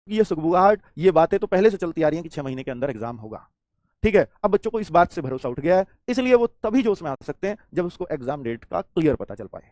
ये सुगबुगाहट, ये बातें तो पहले से चलती आ रही हैं कि 6 महीने के अंदर एग्जाम होगा। ठीक है, अब बच्चों को इस बात से भरोसा उठ गया है, इसलिए वो तभी जोश में आ सकते हैं जब उसको एग्जाम डेट का क्लियर पता चल पाए।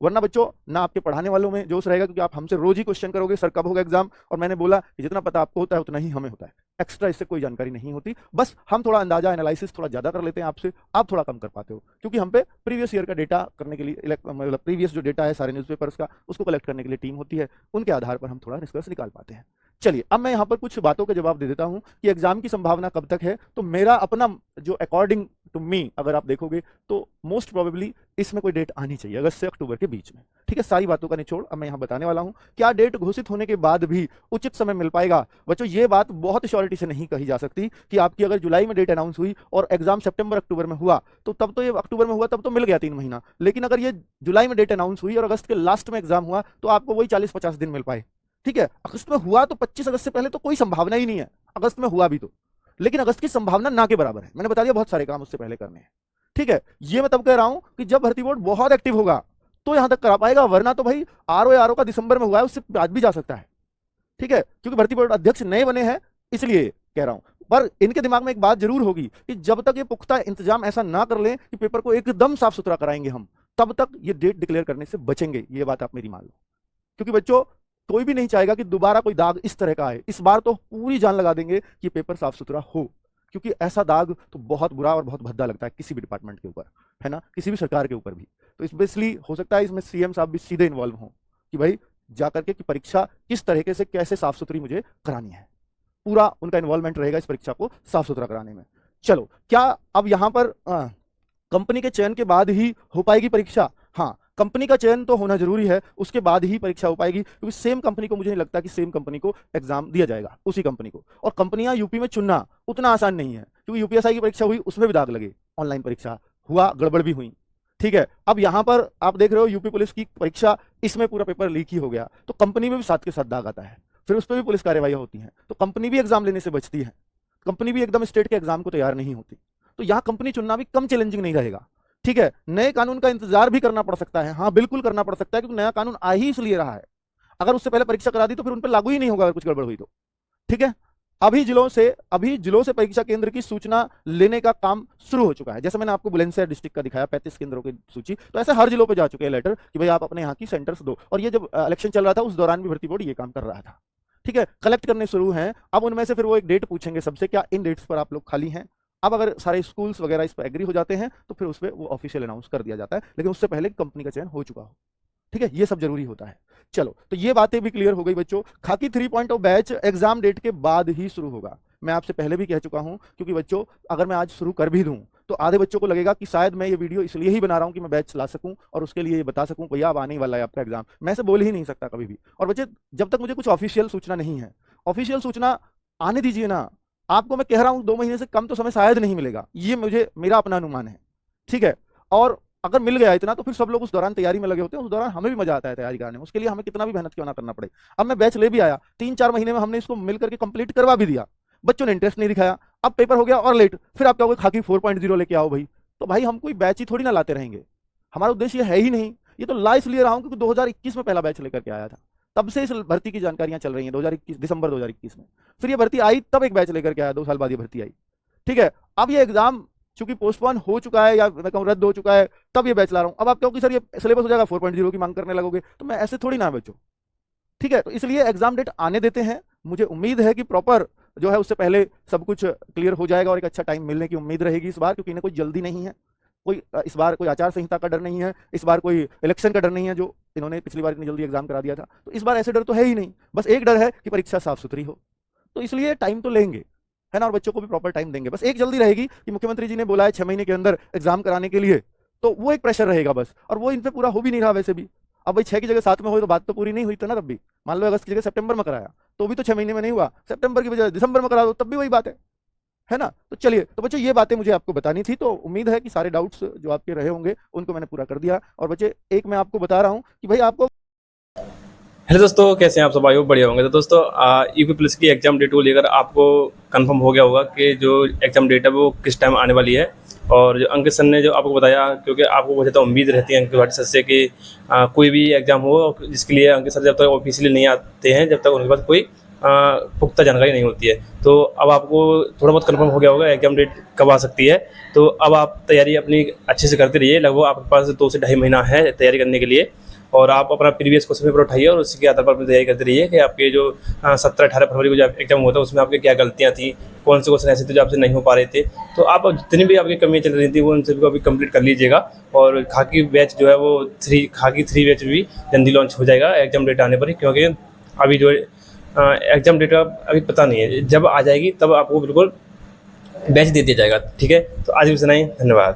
वरना बच्चों ना आपके पढ़ाने वालों में जोश रहेगा, क्योंकि आप हमसे रोज ही क्वेश्चन करोगे सर कब होगा एग्जाम, और मैंने बोला कि जितना पता आपको होता है उतना ही हमें होता है, एक्स्ट्रा इससे कोई जानकारी नहीं होती। बस हम थोड़ा अंदाजा एनालिसिस थोड़ा ज्यादा कर लेते हैं आपसे, आप थोड़ा कम कर पाते हो, क्योंकि हम पे प्रीवियस ईयर का डेटा करने के लिए, मतलब प्रीवियस जो डेटा है सारे न्यूज़पेपर्स का, उसको कलेक्ट करने के लिए टीम होती है, उनके आधार पर हम थोड़ा निष्कर्ष निकाल पाते हैं। चलिए अब मैं यहाँ पर कुछ बातों के जवाब दे देता हूँ कि एग्जाम की संभावना कब तक है। तो मेरा अपना जो अकॉर्डिंग टू मी अगर आप देखोगे तो मोस्ट प्रोबेबली इसमें कोई डेट आनी चाहिए अगस्त से अक्टूबर के बीच में। ठीक है, सारी बातों का निचोड़ अब मैं यहाँ बताने वाला हूँ। क्या डेट घोषित होने के बाद भी उचित समय मिल पाएगा? बच्चों ये बात बहुत श्योरिटी से नहीं कही जा सकती कि आपकी अगर जुलाई में डेट अनाउंस हुई और एग्जाम सितंबर अक्टूबर में हुआ तो तब तो ये अक्टूबर में हुआ तब तो मिल गया 3 महीना, लेकिन अगर ये जुलाई में डेट अनाउंस हुई और अगस्त के लास्ट में एग्जाम हुआ तो आपको वही 40-50 दिन मिल पाए। ठीक है, अगस्त में हुआ तो 25 अगस्त से पहले तो कोई संभावना ही नहीं है, अगस्त में हुआ भी तो, लेकिन अगस्त की संभावना ना के बराबर है। मैंने बता दिया बहुत सारे काम उससे पहले करने हैं। ठीक है, ये मैं तब कह रहा हूं कि जब भर्ती बोर्ड बहुत एक्टिव होगा तो यहां तक करा पाएगा, वरना तो भाई आरओ का दिसंबर में हुआ है, उससे आज भी जा सकता है। ठीक है, क्योंकि भर्ती बोर्ड अध्यक्ष नए बने हैं इसलिए कह रहा हूं, पर इनके दिमाग में एक बात जरूर होगी कि जब तक ये पुख्ता इंतजाम ऐसा ना कर लें कि पेपर को एकदम साफ सुथरा कराएंगे हम, तब तक ये डेट डिक्लेयर करने से बचेंगे। ये बात आप मेरी मान लो, क्योंकि बच्चों कोई भी नहीं चाहेगा कि दोबारा कोई दाग इस तरह का आए। इस बार तो पूरी जान लगा देंगे कि पेपर साफ सुथरा हो, क्योंकि ऐसा दाग तो बहुत बुरा और बहुत भद्दा लगता है किसी भी डिपार्टमेंट के ऊपर, है ना, किसी भी सरकार के ऊपर भी। तो इसलिए हो सकता है इसमें सीएम साहब भी सीधे इन्वॉल्व हों कि भाई जाकर के कि परीक्षा किस तरीके से कैसे साफ सुथरी मुझे करानी है, पूरा उनका इन्वॉल्वमेंट रहेगा इस परीक्षा को साफ सुथरा कराने में। चलो, क्या अब यहां पर कंपनी के चयन के बाद ही हो पाएगी परीक्षा? हाँ, कंपनी का चयन तो होना जरूरी है, उसके बाद ही परीक्षा हो पाएगी, क्योंकि सेम कंपनी को मुझे नहीं लगता कि सेम कंपनी को एग्जाम दिया जाएगा उसी कंपनी को। और कंपनियां यूपी में चुनना उतना आसान नहीं है, क्योंकि यूपीएसआई की परीक्षा हुई उसमें भी दाग लगे, ऑनलाइन परीक्षा हुआ, गड़बड़ भी हुई। ठीक है, अब यहां पर आप देख रहे हो यूपी पुलिस की परीक्षा, इसमें पूरा पेपर लीक ही हो गया, तो कंपनी में भी साथ के साथ दाग आता है, फिर उस पर भी पुलिस कार्रवाई होती है, तो कंपनी भी एग्जाम लेने से बचती है, कंपनी भी एकदम स्टेट के एग्जाम को तैयार नहीं होती। तो यहाँ कंपनी चुनना भी कम चैलेंजिंग नहीं रहेगा। ठीक है, नए कानून का इंतजार भी करना पड़ सकता है, हाँ बिल्कुल करना पड़ सकता है, क्योंकि नया कानून आ ही इसलिए रहा है। अगर उससे पहले परीक्षा करा दी तो फिर उन पर लागू ही नहीं होगा अगर कुछ गड़बड़ हुई तो। ठीक है, अभी जिलों से परीक्षा केंद्र की सूचना लेने का काम शुरू हो चुका है। जैसे मैंने आपको बुलंदशहर डिस्ट्रिक्ट का दिखाया 35 केंद्रों की सूची, तो ऐसे हर जिलों पे जा चुके हैं लेटर कि भाई आप अपने यहाँ की सेंटर्स दो। और ये जब इलेक्शन चल रहा था उस दौरान भी भर्ती बोर्ड ये काम कर रहा था। ठीक है, कलेक्ट करने शुरू हैं। अब उनमें से फिर वो एक डेट पूछेंगे सबसे, क्या इन डेट्स पर आप लोग खाली हैं? अब अगर सारे स्कूल्स वगैरह इस पर एग्री हो जाते हैं तो फिर उस पर वो ऑफिशियल अनाउंस कर दिया जाता है, लेकिन उससे पहले कंपनी का चयन हो चुका हो। ठीक है, ये सब जरूरी होता है। चलो, तो ये बातें भी क्लियर हो गई बच्चों। खाकी 3.0 बैच एग्जाम डेट के बाद ही शुरू होगा, मैं आपसे पहले भी कह चुका हूं, क्योंकि बच्चों अगर मैं आज शुरू कर भी दूं तो आधे बच्चों को लगेगा कि शायद मैं ये वीडियो इसलिए ही बना रहा हूं कि मैं बैच ला सकूं और उसके लिए ये बता सकूं भैया अब आने वाला है आपका एग्जाम। मैं ऐसे बोल ही नहीं सकता कभी भी। और बच्चे जब तक मुझे कुछ ऑफिशियल सूचना नहीं है, ऑफिशियल सूचना आने दीजिए ना। आपको मैं कह रहा हूं 2 महीने से कम तो समय शायद नहीं मिलेगा, ये मेरा अपना अनुमान है। ठीक है, और अगर मिल गया इतना तो फिर सब लोग उस दौरान तैयारी में लगे होते हैं, उस दौरान हमें भी मजा आता है तैयारी करने में, उसके लिए हमें कितना भी मेहनत क्यों ना करना पड़े। अब मैं बैच ले भी आया, 3-4 महीने में हमने इसको मिल करके कंप्लीट करवा भी दिया, बच्चों ने इंटरेस्ट नहीं दिखाया, अब पेपर हो गया और लेट, फिर आप कहोगे खाकी 4.0 लेके आओ भाई। तो भाई हम कोई बैच ही थोड़ी ना लाते रहेंगे, हमारा उद्देश्य ये है ही नहीं। ये तो ला इसलिए रहा हूं क्योंकि 2021 में पहला बैच लेकर के आया था, तब से इस भर्ती की जानकारियां चल रही हैं। 2021 दिसंबर 2021 में फिर ये भर्ती आई, तब एक बैच लेकर के आया, 2 साल बाद ये भर्ती आई। ठीक है, अब ये एग्जाम चूंकि पोस्टपोन हो चुका है या मैं कहूं रद्द हो चुका है, तब ये बैच ला रहा हूं। अब आप कहोगे सर ये सिलेबस हो जाएगा 4.0 की मांग करने लगोगे, तो मैं ऐसे थोड़ी ना बच्चों। ठीक है, तो इसलिए एग्जाम डेट आने देते हैं। मुझे उम्मीद है कि प्रॉपर जो है उससे पहले सब कुछ क्लियर हो जाएगा और एक अच्छा टाइम मिलने की उम्मीद रहेगी इस बार, क्योंकि इन्हें कोई जल्दी नहीं है, कोई इस बार कोई आचार संहिता का डर नहीं है, इस बार कोई इलेक्शन का डर नहीं है जो इन्होंने पिछली बार इतनी जल्दी एग्जाम करा दिया था। तो इस बार ऐसे डर तो है ही नहीं, बस एक डर है कि परीक्षा साफ सुथरी हो। तो इसलिए टाइम तो लेंगे, है ना, और बच्चों को भी प्रॉपर टाइम देंगे। बस एक जल्दी रहेगी कि मुख्यमंत्री जी ने बोला है 6 महीने के अंदर एग्जाम कराने के लिए, तो वो एक प्रेशर रहेगा बस, और वो इन पे पूरा हो भी नहीं रहा वैसे भी। अब भाई 6 की जगह 7 में हो तो बात तो पूरी नहीं हुई था ना। तब भी मान लो अगस्त की जगह सितंबर में कराया तो भी तो 6 महीने में नहीं हुआ, सितंबर की बजाय दिसंबर में करा दो तब भी वही बात है ना। तो चलिए, तो बच्चों ये बातें मुझे आपको बतानी थी, तो उम्मीद है कि सारे डाउट्स जो आपके रहे होंगे उनको मैंने पूरा कर दिया। और बच्चे एक मैं आपको बता रहा हूँ कि भाई आपको हेलो दोस्तों, कैसे हैं आप सब? आयोग बढ़िया होंगे। तो दोस्तों यूपी पुलिस की एग्जाम डेट को लेकर आपको कंफर्म हो गया होगा कि जो एग्जाम डेट है वो किस टाइम आने वाली है। और जो अंकित सर ने जो आपको बताया, क्योंकि आपको बहुत ज़्यादा उम्मीद रहती है अंकित भाटी सर से कि कोई भी एग्जाम हो जिसके लिए अंकित सर जब तक ऑफिशियली नहीं आते हैं, जब तक उनके पास कोई पुख्ता जानकारी नहीं होती है। तो अब आपको थोड़ा बहुत कंफर्म हो गया होगा एग्जाम डेट कब आ सकती है। तो अब आप तैयारी अपनी अच्छे से करते रहिए। लगभग आपके पास 2 से ढाई महीना है तैयारी करने के लिए, और आप अपना प्रीवियस क्वेश्चन पेपर उठाइए और उसी के आधार पर अपनी तैयारी करते रहिए कि आपके जो 17-18 फरवरी को जो एग्जाम हुआ था उसमें आपकी क्या गलतियाँ थी, कौन से क्वेश्चन ऐसे थे जो आपसे नहीं हो पा रहे थे। तो आप जितनी भी आपकी कमियाँ चल रही थी वो उन सभी को अभी कंप्लीट कर लीजिएगा। और खाकी बैच जो है वो खाकी 3 बैच भी जल्दी लॉन्च हो जाएगा एग्जाम डेट आने पर ही, क्योंकि अभी जो एग्जाम डेट का अभी पता नहीं है, जब आ जाएगी तब आपको बिल्कुल बैच दे दिया जाएगा। ठीक है, तो आज भी इतना ही, धन्यवाद।